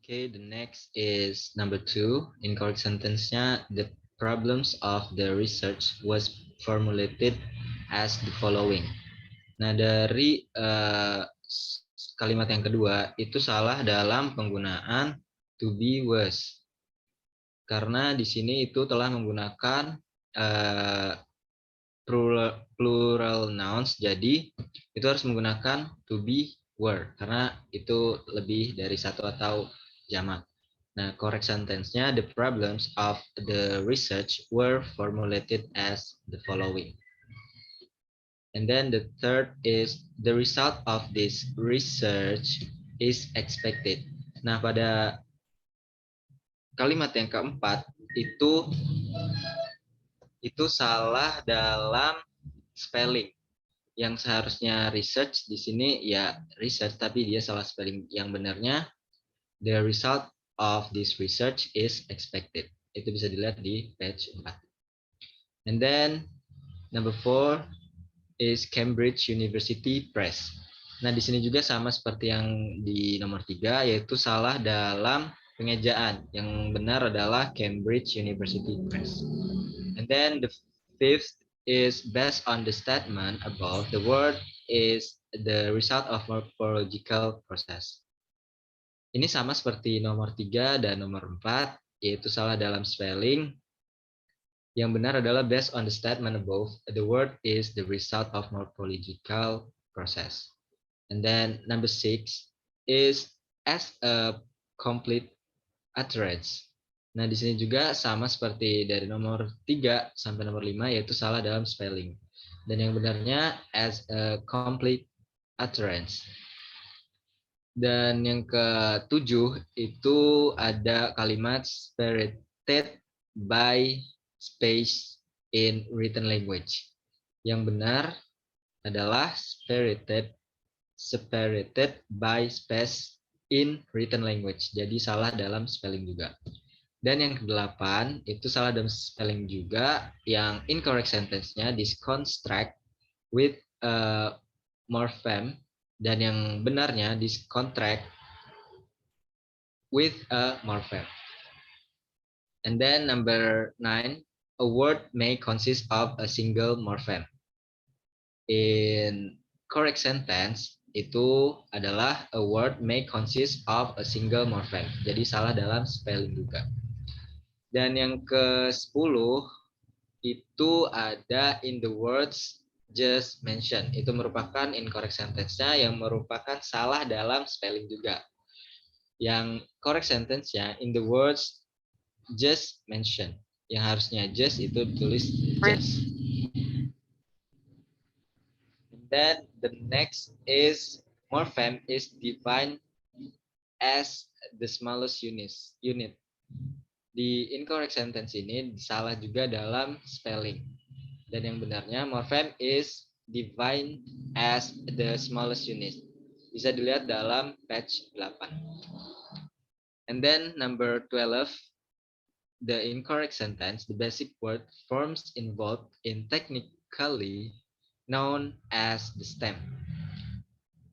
Okay, the next is number 2. Incorrect sentence-nya, the problems of the research was formulated as the following. Nah, dari kalimat yang kedua, itu salah dalam penggunaan to be was. Karena di sini itu telah menggunakan plural nouns, jadi itu harus menggunakan to be were karena itu lebih dari satu atau jamak. Nah, correct sentence-nya, the problems of the research were formulated as the following. And then the third is the result of this research is expected. Nah, pada kalimat yang keempat itu salah dalam spelling. Yang seharusnya research di sini ya research, tapi dia salah spelling. Yang benarnya the result of this research is expected. Itu bisa dilihat di page 4. And then number 4 is Cambridge University Press. Nah, di sini juga sama seperti yang di nomor 3, yaitu salah dalam pengejaan. Yang benar adalah Cambridge University Press. And then the fifth is based on the statement above, the word is the result of morphological process. Ini sama seperti nomor 3 dan nomor 4, yaitu salah dalam spelling. Yang benar adalah based on the statement above, the word is the result of morphological process. And then number 6 is as a complete utterance. Nah, di sini juga sama seperti dari nomor 3 sampai nomor 5, yaitu salah dalam spelling. Dan yang benarnya as a complete utterance. Dan yang ke-7 itu ada kalimat spirited by space in written language. Yang benar adalah spirited by space in written language. Jadi salah dalam spelling juga. Dan yang ke-8 itu salah dalam spelling juga. Yang incorrect sentence-nya disconstruct with a morpheme, dan yang benarnya discontract with a morpheme. And then number 9, a word may consist of a single morpheme. In correct sentence itu adalah a word may consist of a single morpheme. Jadi salah dalam spelling juga. Dan yang ke-10 itu ada in the words just mentioned. Itu merupakan incorrect sentence-nya yang merupakan salah dalam spelling juga. Yang correct sentence-nya in the words just mentioned. Yang harusnya just itu ditulis just. And then the next is morpheme is defined as the smallest unit. Di incorrect sentence ini salah juga dalam spelling. Dan yang benarnya morpheme is defined as the smallest unit. Bisa dilihat dalam page 8. And then number 12, the incorrect sentence, the basic word forms involved in technically known as the stem.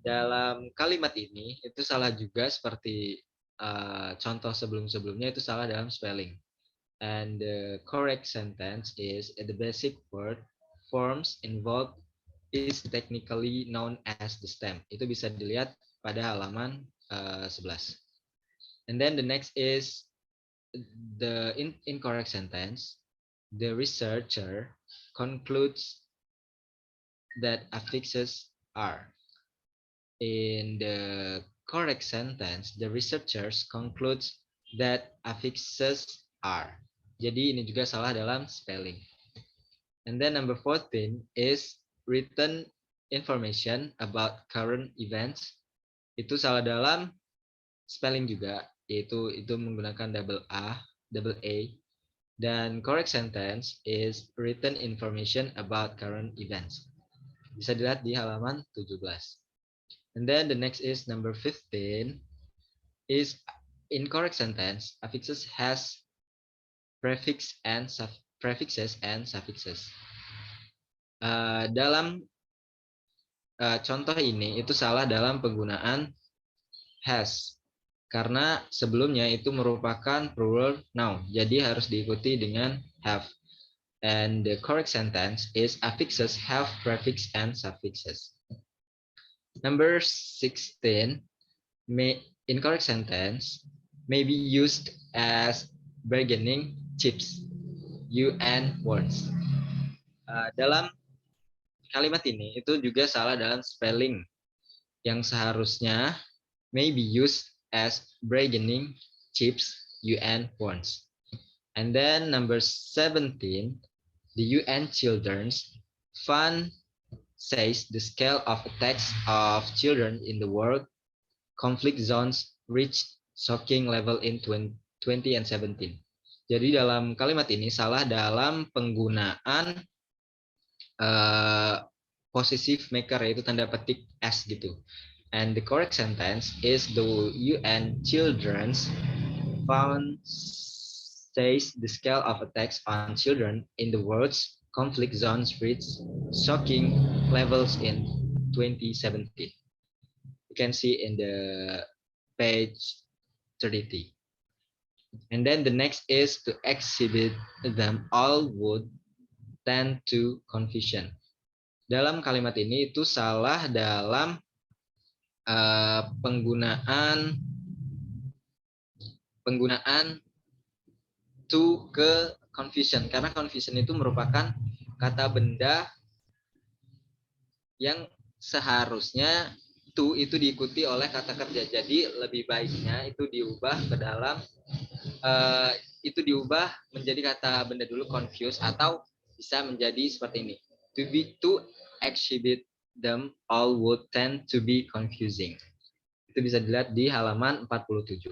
Dalam kalimat ini itu salah juga seperti contoh sebelum-sebelumnya, itu salah dalam spelling. And the correct sentence is the basic word forms involved is technically known as the stem. Itu bisa dilihat pada halaman 11. And then the next is the incorrect sentence. The researcher concludes that affixes are. In the correct sentence, the researchers concludes that affixes are. Jadi ini juga salah dalam spelling. And then number 14 is written information about current events. Itu salah dalam spelling juga, yaitu itu menggunakan double A. Dan correct sentence is written information about current events. Bisa dilihat di halaman 17. And then the next is number 15 is incorrect sentence. Affixes has prefixes and suffixes. Dalam contoh ini itu salah dalam penggunaan has. karena sebelumnya itu merupakan plural noun, jadi harus diikuti dengan have. And the correct sentence is affixes have prefix and suffixes. Number 16, incorrect sentence may be used as bargaining chips, UN words. Dalam kalimat ini itu juga salah dalam spelling yang seharusnya may be used as bargaining chips, UN words. And then number 17, the UN Children's Fund says the scale of attacks of children in the world conflict zones reached shocking level in 20 and 17. Jadi dalam kalimat ini salah dalam penggunaan possessive maker, yaitu tanda petik s gitu. And the correct sentence is the UN Children's Fund says the scale of attacks on children in the world's conflict zones reached shocking levels in 2017. You can see in the page 33. And then the next is to exhibit them all would tend to confusion. Dalam kalimat ini itu salah dalam penggunaan to ke confusion, karena confusion itu merupakan kata benda yang seharusnya to itu diikuti oleh kata kerja. Jadi lebih baiknya itu diubah ke dalam diubah menjadi kata benda dulu, confuse, atau bisa menjadi seperti ini, to exhibit them all would tend to be confusing. Itu bisa dilihat di halaman 47.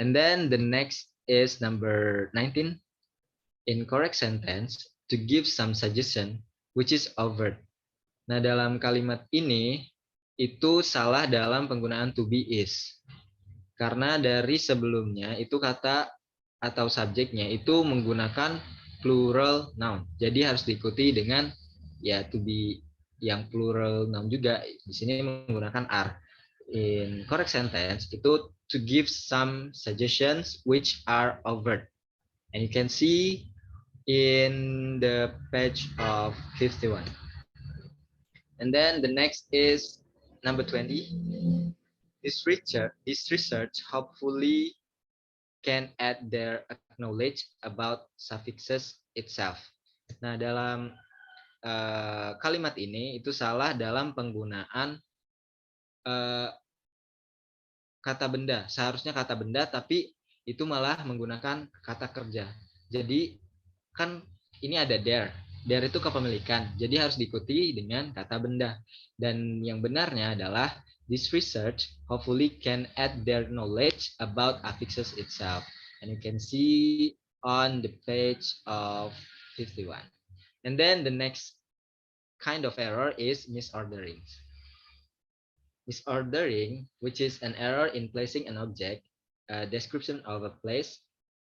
And then the next is number 19, incorrect sentence to give some suggestion which is overt. Nah, dalam kalimat ini itu salah dalam penggunaan to be is. Karena dari sebelumnya itu kata atau subjeknya itu menggunakan plural noun. Jadi harus diikuti dengan ya to be yang plural noun juga. Di sini menggunakan are. In correct sentence itu to give some suggestions which are overt. And you can see in the page of 51. And then the next is number 20. This research hopefully can add their knowledge about suffixes itself. Nah, dalam kalimat ini itu salah dalam penggunaan kata benda. Seharusnya kata benda, tapi itu malah menggunakan kata kerja. Jadi kan ini ada there. There itu kepemilikan. Jadi harus diikuti dengan kata benda. Dan yang benarnya adalah this research hopefully can add their knowledge about affixes itself. And you can see on the page of 51. And then the next kind of error is misordering. Misordering, which is an error in placing an object, a description of a place,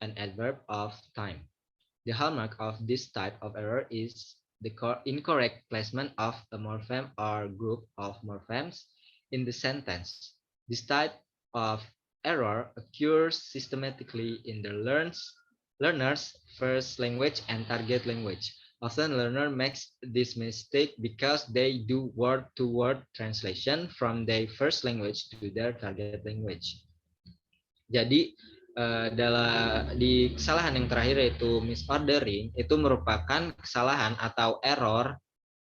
an adverb of time. The hallmark of this type of error is the incorrect placement of a morpheme or group of morphemes in the sentence. This type of error occurs systematically in the learner's first language and target language. Often learner makes this mistake because they do word-to-word translation from their first language to their target language. Jadi di kesalahan yang terakhir yaitu misordering, itu merupakan kesalahan atau error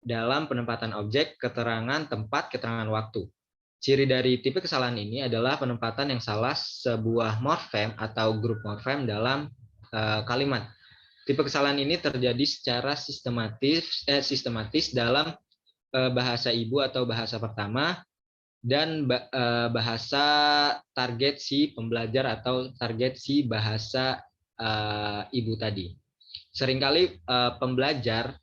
dalam penempatan objek, keterangan tempat, keterangan waktu. Ciri dari tipe kesalahan ini adalah penempatan yang salah sebuah morfem atau grup morfem dalam kalimat. Tipe kesalahan ini terjadi secara sistematis dalam bahasa ibu atau bahasa pertama dan bahasa target si pembelajar atau target si bahasa ibu tadi. Seringkali pembelajar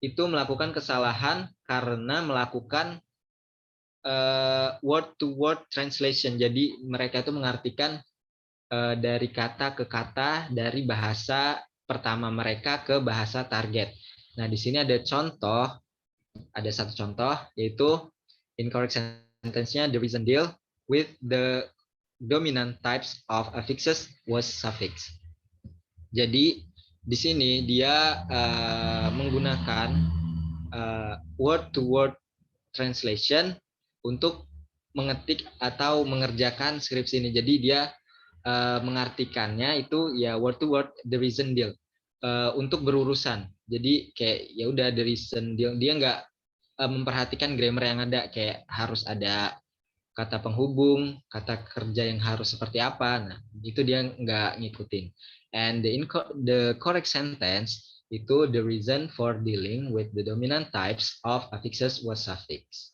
itu melakukan kesalahan karena melakukan word to word translation. Jadi mereka itu mengartikan dari kata ke kata dari bahasa pertama mereka ke bahasa target. Nah, di sini ada satu contoh yaitu incorrect sentence-nya the reason deal with the dominant types of affixes was suffix. Jadi di sini dia menggunakan word to word translation untuk mengetik atau mengerjakan skripsi ini. Jadi dia mengartikannya itu ya word to word the reason deal untuk berurusan. Jadi kayak ya udah the reason deal, dia nggak memperhatikan grammar yang ada, kayak harus ada kata penghubung, kata kerja yang harus seperti apa. Nah, itu dia nggak ngikutin. And the correct sentence itu the reason for dealing with the dominant types of affixes was suffix.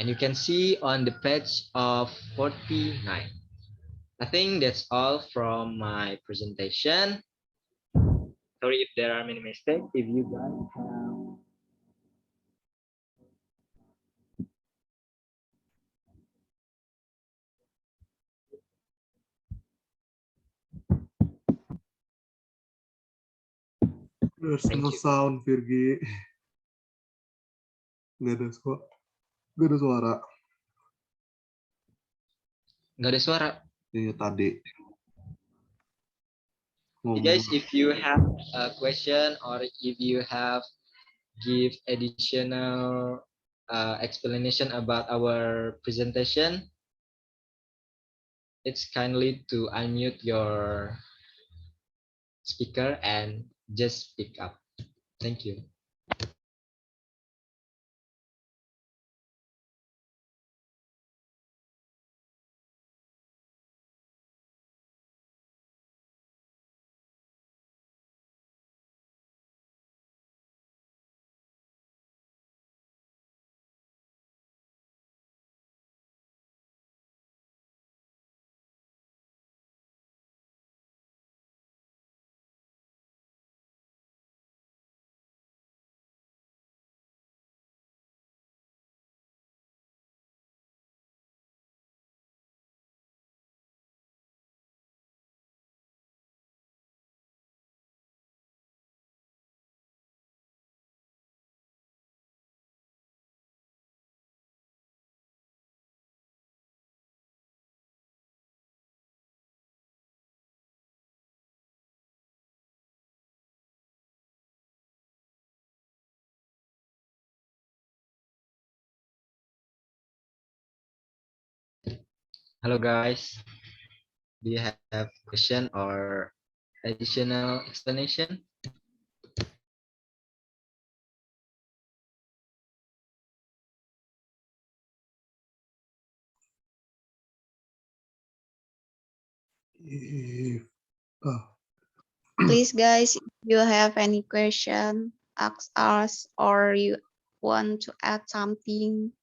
And you can see on the page of 49. I think that's all from my presentation. Sorry if there are many mistakes. If you guys have There's Thank no you. sound, Virgi. Nggak ada suara. Nggak ada suara. Iya tadi. Hey guys, if you have a question or if you have give additional explanation about our presentation, it's kindly to unmute your speaker and just speak up. Thank you. Hello guys, do you have question or additional explanation? Please guys, if you have any question, ask us or you want to add something.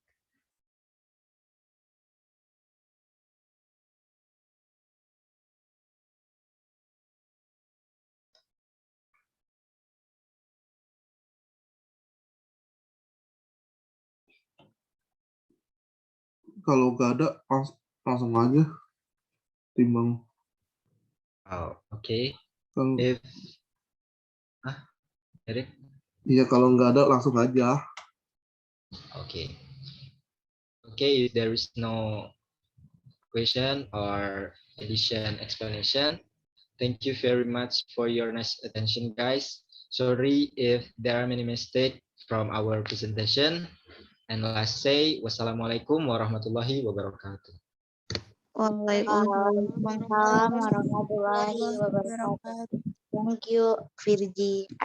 Kalau nggak ada, langsung aja. Timbang. Oh, okay. Kalau, If Eric? iya, kalau nggak ada, langsung aja. Okay. Okay, if there is no question or addition explanation, thank you very much for your nice attention, guys. Sorry if there are many mistakes from our presentation. And last say, wassalamualaikum warahmatullahi wabarakatuh. Waalaikumsalam Waalaikumsalam warahmatullahi wabarakatuh. Thank you, Virgi.